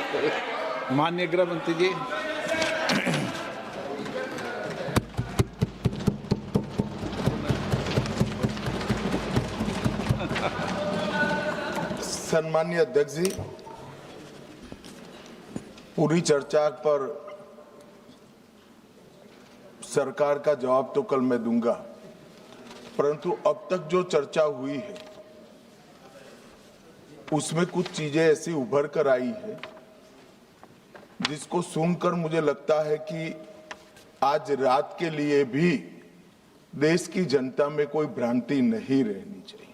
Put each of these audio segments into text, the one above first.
माननीय गृह मंत्री जी। सम्माननीय अध्यक्ष जी, पूरी चर्चा पर सरकार का जवाब तो कल मैं दूंगा, परंतु अब तक जो चर्चा हुई है उसमें कुछ चीजें ऐसी उभर कर आई है जिसको सुनकर मुझे लगता है कि आज रात के लिए भी देश की जनता में कोई भ्रांति नहीं रहनी चाहिए।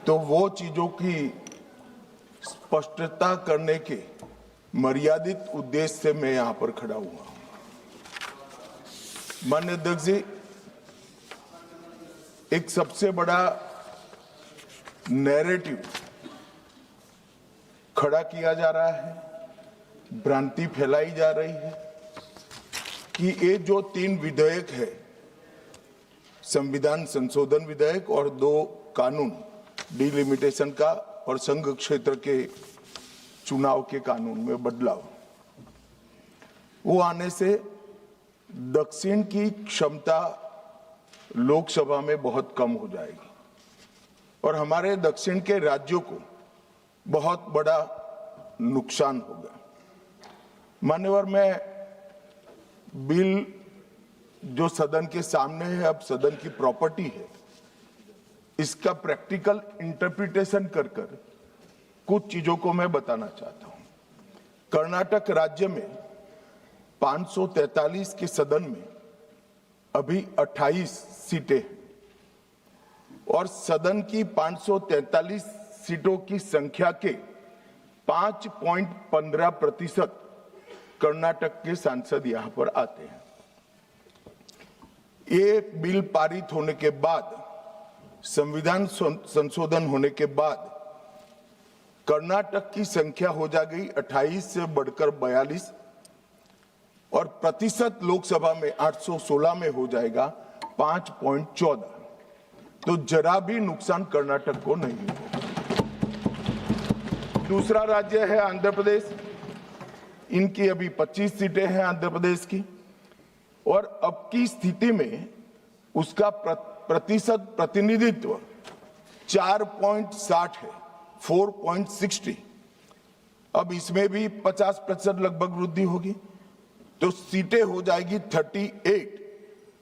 तो वो चीजों की स्पष्टता करने के मर्यादित उद्देश्य से मैं यहां पर खड़ा हुआ हूं। माननीय अध्यक्ष जी, एक सबसे बड़ा नैरेटिव खड़ा किया जा रहा है, भ्रांति फैलाई जा रही है कि ये जो 3 विधेयक है, संविधान संशोधन विधेयक और 2 कानून, डिलिमिटेशन का और संघ क्षेत्र के चुनाव के कानून में बदलाव, वो आने से दक्षिण की क्षमता लोकसभा में बहुत कम हो जाएगी और हमारे दक्षिण के राज्यों को बहुत बड़ा नुकसान होगा। मान्यवर, मैं बिल जो सदन के सामने है, अब सदन की प्रॉपर्टी है, इसका प्रैक्टिकल इंटरप्रिटेशन कर कुछ चीजों को मैं बताना चाहता हूं। कर्नाटक राज्य में 543 के सदन में अभी 28 सीटें हैं और सदन की 543 सीटों की संख्या के 5.15% कर्नाटक के सांसद यहां पर आते हैं। ये बिल पारित होने के बाद, संविधान संशोधन होने के बाद कर्नाटक की संख्या हो जाएगी 28 से बढ़कर 42 और प्रतिशत लोकसभा में 816 में हो जाएगा 5.14। तो जरा भी नुकसान कर्नाटक को नहीं होगा। दूसरा राज्य है आंध्र प्रदेश, इनकी अभी 25 सीटें हैं आंध्र प्रदेश की और अब की स्थिति में उसका प्रतिशत प्रतिनिधित्व 4.60 है, 4.60। अब इसमें भी 50% लगभग वृद्धि होगी तो सीटें हो जाएगी 38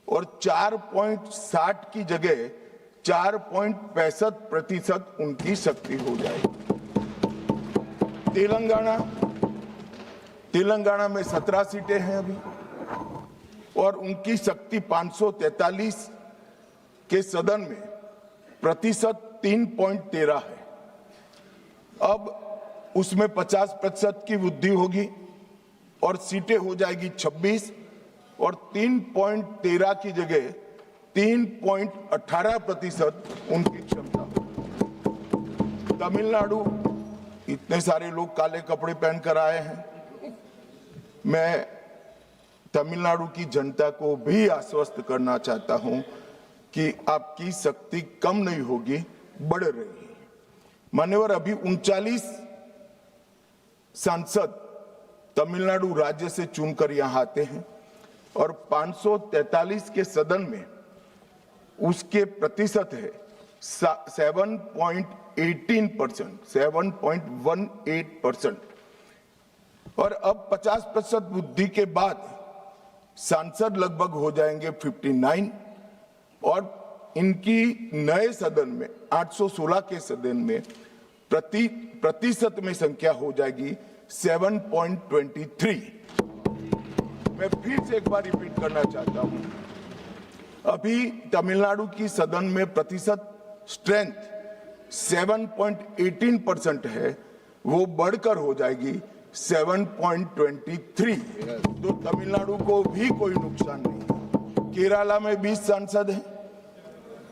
और 4.60 की जगह 4.65% उनकी शक्ति हो जाएगी। तेलंगाना में 17 सीटें हैं अभी और उनकी शक्ति 543 के सदन में प्रतिशत 3.13 है। अब उसमें 50% की वृद्धि होगी और सीटें हो जाएगी 26 और 3.13 की जगह 3.18% उनकी क्षमता होगी। तमिलनाडु, इतने सारे लोग काले कपड़े पहनकर आए हैं, मैं तमिलनाडु की जनता को भी आश्वस्त करना चाहता हूं कि आपकी शक्ति कम नहीं होगी, बढ़ रही है। मान्यवर, अभी 39 सांसद तमिलनाडु राज्य से चुनकर यहां आते हैं और 543 के सदन में उसके प्रतिशत है 7.18% और अब 50% वृद्धि के बाद सांसद लगभग हो जाएंगे 59 और इनकी नए सदन में 816 के सदन में प्रतिशत में संख्या हो जाएगी 7.23। मैं फिर से एक बार रिपीट करना चाहता हूं, अभी तमिलनाडु की सदन में प्रतिशत स्ट्रेंथ 7.18% है, वो बढ़कर हो जाएगी 7.23। तो तमिलनाडु को भी कोई नुकसान नहीं है। केरला में 20 सांसद हैं,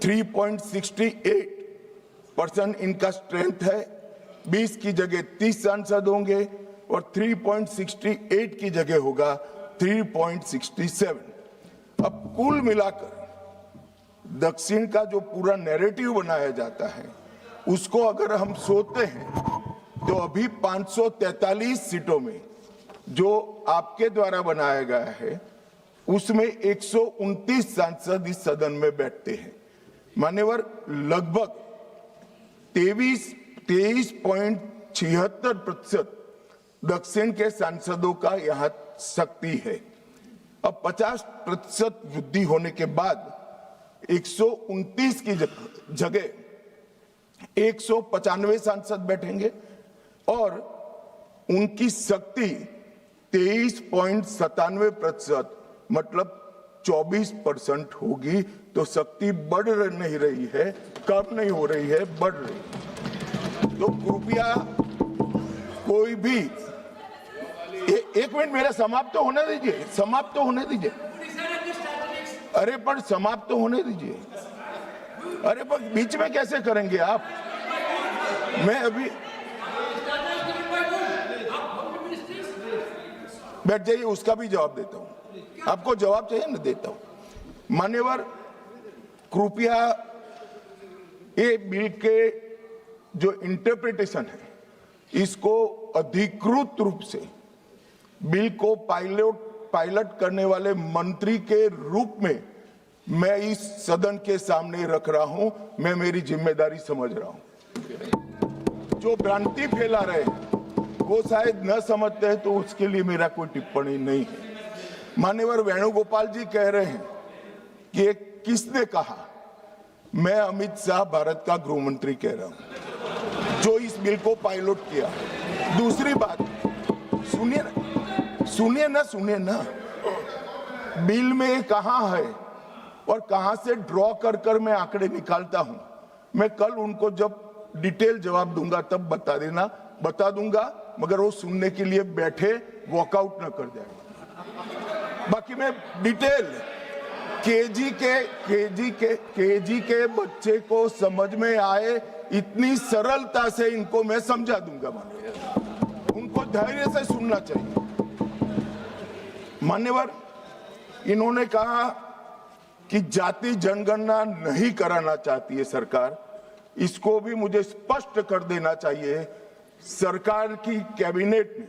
3.68% इनका स्ट्रेंथ है, 20 की जगह 30 सांसद होंगे और 3.68 की जगह होगा 3.67। अब कुल मिलाकर दक्षिण का जो पूरा नैरेटिव बनाया जाता है उसको अगर हम सोचते हैं तो अभी 543 सीटों में जो आपके द्वारा बनाया गया है उसमें 129 सांसद इस सदन में बैठते हैं। मान्यवर, लगभग 23.76% दक्षिण के सांसदों का यहाँ शक्ति है। अब 50% वृद्धि होने के बाद 129 की जगह 195 सांसद बैठेंगे और उनकी शक्ति 23.97% मतलब 24% होगी। तो शक्ति बढ़ नहीं रही है, कम नहीं हो रही है, बढ़ रही है। तो कृपया कोई भी एक मिनट मेरा समाप्त तो होने दीजिए, समाप्त तो होने दीजिए। अरे पर समाप्त तो होने दीजिए। अरे पर बीच में कैसे करेंगे आप? मैं अभी बैठ जाइए, उसका भी जवाब देता हूं। आपको जवाब चाहिए ना, देता हूं। मान्यवर, कृपया ये बिल के जो इंटरप्रिटेशन है इसको अधिकृत रूप से बिल को पायलट करने वाले मंत्री के रूप में मैं इस सदन के सामने रख रहा हूं। मैं मेरी जिम्मेदारी समझ रहा हूं। जो भ्रांति फैला रहे हैं वो शायद न समझते हैं, तो उसके लिए मेरा कोई टिप्पणी नहीं है। मान्यवर वेणुगोपाल जी कह रहे हैं कि किसने कहा? मैं अमित शाह भारत का गृह मंत्री कह रहा हूं जो इस बिल को पायलट किया। दूसरी बात, सुनिए ना, बिल में कहां है और कहां से ड्रॉ कर मैं आंकड़े निकालता हूं। मैं कल उनको जब डिटेल जवाब दूंगा तब बता दूंगा, मगर वो सुनने के लिए बैठे वॉकआउट न कर जाए। बाकी मैं डिटेल केजी के बच्चे को समझ में आए इतनी सरलता से इनको मैं समझा दूंगा। उनको धैर्य से सुनना चाहिए। मान्यवर, इन्होंने कहा कि जाति जनगणना नहीं कराना चाहती है सरकार। इसको भी मुझे स्पष्ट कर देना चाहिए। सरकार की कैबिनेट ने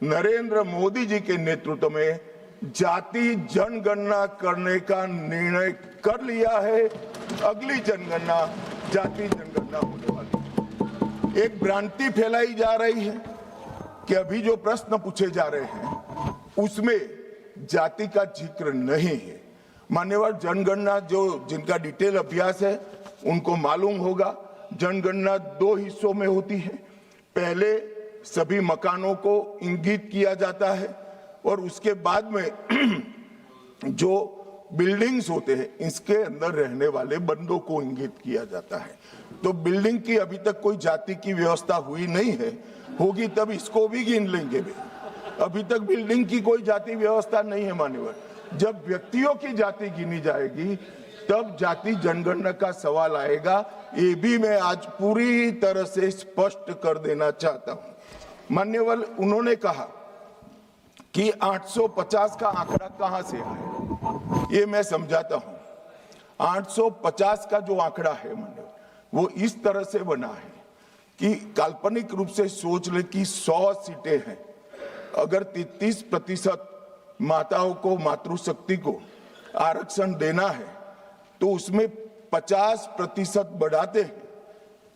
नरेंद्र मोदी जी के नेतृत्व में जाति जनगणना करने का निर्णय कर लिया है। अगली जनगणना जाति जनगणना होने वाली है। एक भ्रांति फैलाई जा रही है कि अभी जो प्रश्न पूछे जा रहे हैं उसमें जाति का जिक्र नहीं है। मान्यवर, जनगणना जिनका डिटेल अभ्यास है उनको मालूम होगा, जनगणना 2 हिस्सों में होती है। पहले सभी मकानों को इंगित किया जाता है और उसके बाद में जो बिल्डिंग्स होते हैं इसके अंदर रहने वाले बंदों को इंगित किया जाता है। तो बिल्डिंग की अभी तक कोई जाति की व्यवस्था हुई नहीं है, होगी तब इसको भी गिन लेंगे भी। अभी तक बिल्डिंग की कोई जाति व्यवस्था नहीं है। मान्यवर, जब व्यक्तियों की जाति गिनी जाएगी तब जाति जनगणना का सवाल आएगा। ये भी मैं आज पूरी तरह से स्पष्ट कर देना चाहता हूं। मान्यवर, उन्होंने कहा कि 850 का आंकड़ा कहां से आया, ये मैं समझाता हूं। 850 का जो आंकड़ा है मान्यवर, वो इस तरह से बना है कि काल्पनिक रूप से सोच ले कि 100 सीटें हैं। अगर 33% माताओं को, मातृशक्ति को आरक्षण देना है तो उसमें 50% बढ़ाते हैं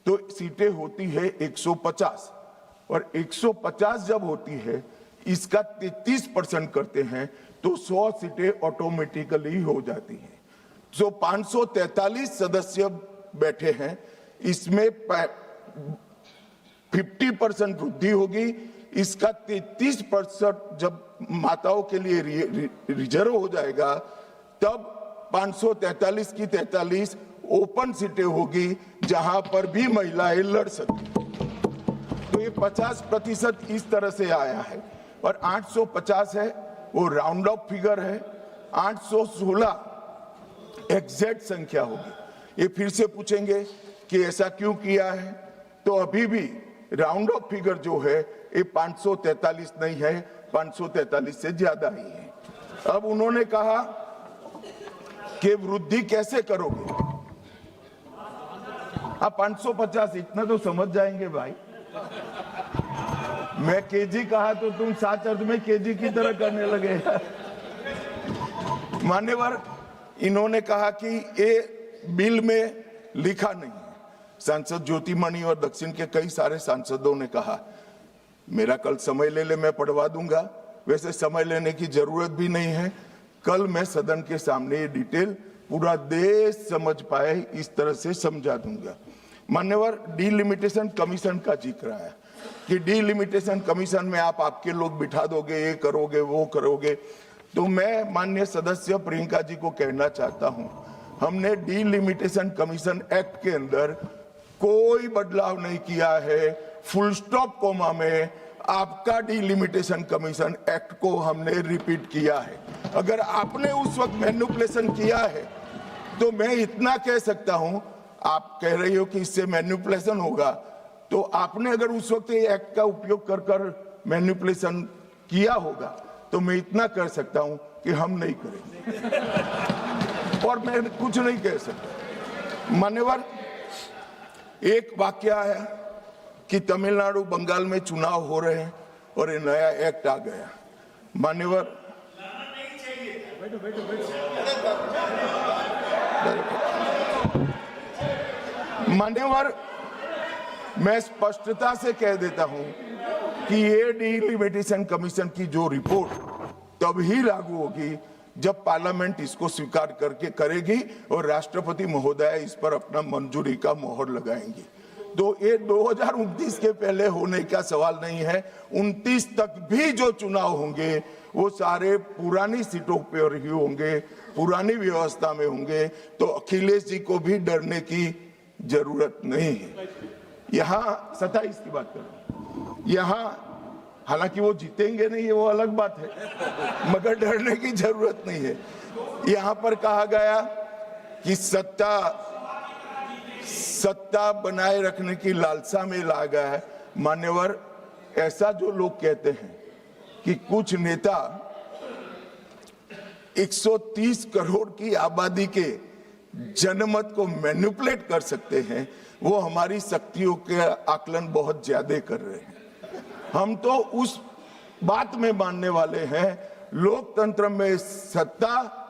तो सीटें होती है 150, और 150 जब होती है इसका 33% करते हैं तो 100 सीटें ऑटोमेटिकली हो जाती हैं। जो 543 सदस्य बैठे हैं इसमें 50% वृद्धि होगी। इसका 33% जब माताओं के लिए रिजर्व हो जाएगा तब 543 की 43 ओपन सीटें होगी जहां पर भी महिलाएं लड़ सकती। तो ये 50% इस तरह से आया है। और 850 है वो राउंड ऑफ फिगर है। 816 एग्जैक्ट संख्या होगी। ये फिर से पूछेंगे कि ऐसा क्यों किया है, तो अभी भी राउंड ऑफ फिगर जो है ये 543 नहीं है, 543 से ज्यादा ही है। अब उन्होंने कहा कि वृद्धि कैसे करोगे आप? 550 इतना तो समझ जाएंगे भाई। मैं केजी कहा तो तुम सात अर्थ में केजी की तरह करने लगे। मान्यवर, इन्होंने कहा कि ये बिल में लिखा नहीं है। सांसद ज्योतिमणि और दक्षिण के कई सारे सांसदों ने कहा, मेरा कल समय ले ले, मैं पढ़वा दूंगा। वैसे समय लेने की जरूरत भी नहीं है। कल मैं सदन के सामने ये डिटेल पूरा देश समझ पाए इस तरह से समझा दूंगा। मान्यवर, डीलिमिटेशन कमीशन का जिक्र है कि डीलिमिटेशन कमीशन में आप आपके लोग बिठा दोगे, ये करोगे, वो करोगे। तो मैं माननीय सदस्य प्रियंका जी को कहना चाहता हूं, हमने डीलिमिटेशन कमीशन एक्ट के अंदर कोई बदलाव नहीं किया है। फुल स्टॉप कोमा में आपका डीलिमिटेशन कमीशन एक्ट को हमने रिपीट किया है। अगर आपने उस वक्त मैनिपुलेशन किया है तो मैं इतना कह सकता हूं, आप कह रही हो कि इससे मैनिपुलेशन होगा, तो आपने अगर उस वक्त ये एक्ट का उपयोग कर कर मैनिपुलेशन किया होगा तो मैं इतना कर सकता हूं कि हम नहीं करेंगे और मैं कुछ नहीं कह सकता। मान्यवर, एक वाक्य आया कि तमिलनाडु बंगाल में चुनाव हो रहे हैं और ये नया एक्ट आ गया। मान्यवर, मान्यवर, मैं स्पष्टता से कह देता हूं कि ये डीलिमिटेशन कमीशन की जो रिपोर्ट तभी लागू होगी जब पार्लियामेंट इसको स्वीकार करके करेगी और राष्ट्रपति महोदय इस पर अपना मंजूरी का मोहर लगाएंगी। तो ये 2029 के पहले होने का सवाल नहीं है। 29 तक भी जो चुनाव होंगे वो सारे पुरानी सीटों पर ही होंगे, पुरानी व्यवस्था में होंगे। तो अखिलेश जी को भी डरने की जरूरत नहीं है। यहाँ 27 की बात कर रहा हूं, यहाँ हालांकि वो जीतेंगे नहीं, ये वो अलग बात है, मगर डरने की जरूरत नहीं है। यहाँ पर कहा गया कि सत्ता बनाए रखने की लालसा में ला गया है। मान्यवर, ऐसा जो लोग कहते हैं कि कुछ नेता 130 करोड़ की आबादी के जनमत को मैनिपुलेट कर सकते हैं, वो हमारी शक्तियों के आकलन बहुत ज्यादा कर रहे हैं। हम तो उस बात में मानने वाले हैं, लोकतंत्र में सत्ता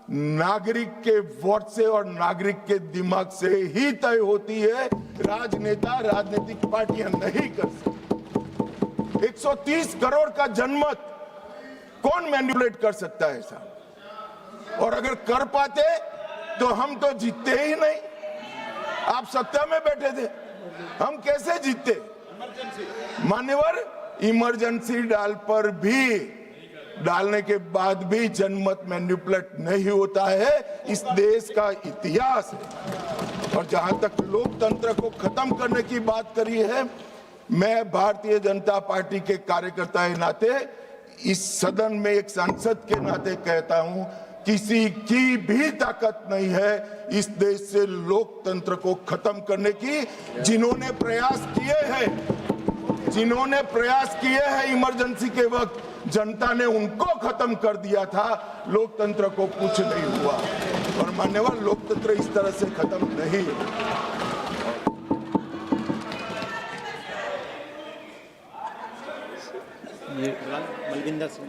नागरिक के वोट से और नागरिक के दिमाग से ही तय होती है। राजनेता, राजनीतिक पार्टियां नहीं कर सकती। 130 करोड़ का जनमत कौन मैनिपुलेट कर सकता है साहब? और अगर कर पाते तो हम तो जीतते ही नहीं। आप सत्ता में बैठे थे, हम कैसे जीतते? मान्यवर, इमरजेंसी डालने के बाद भी जनमत मैनिपुलेट नहीं होता है, इस देश का इतिहास है। और जहां तक लोकतंत्र को खत्म करने की बात करी है, मैं भारतीय जनता पार्टी के कार्यकर्ता के नाते, इस सदन में एक सांसद के नाते कहता हूं, किसी की भी ताकत नहीं है इस देश से लोकतंत्र को खत्म करने की। जिन्होंने प्रयास किए हैं इमरजेंसी के वक्त, जनता ने उनको खत्म कर दिया था, लोकतंत्र को कुछ नहीं हुआ। और मान्यवर, लोकतंत्र इस तरह से खत्म नहीं ये मलविंदर सिंह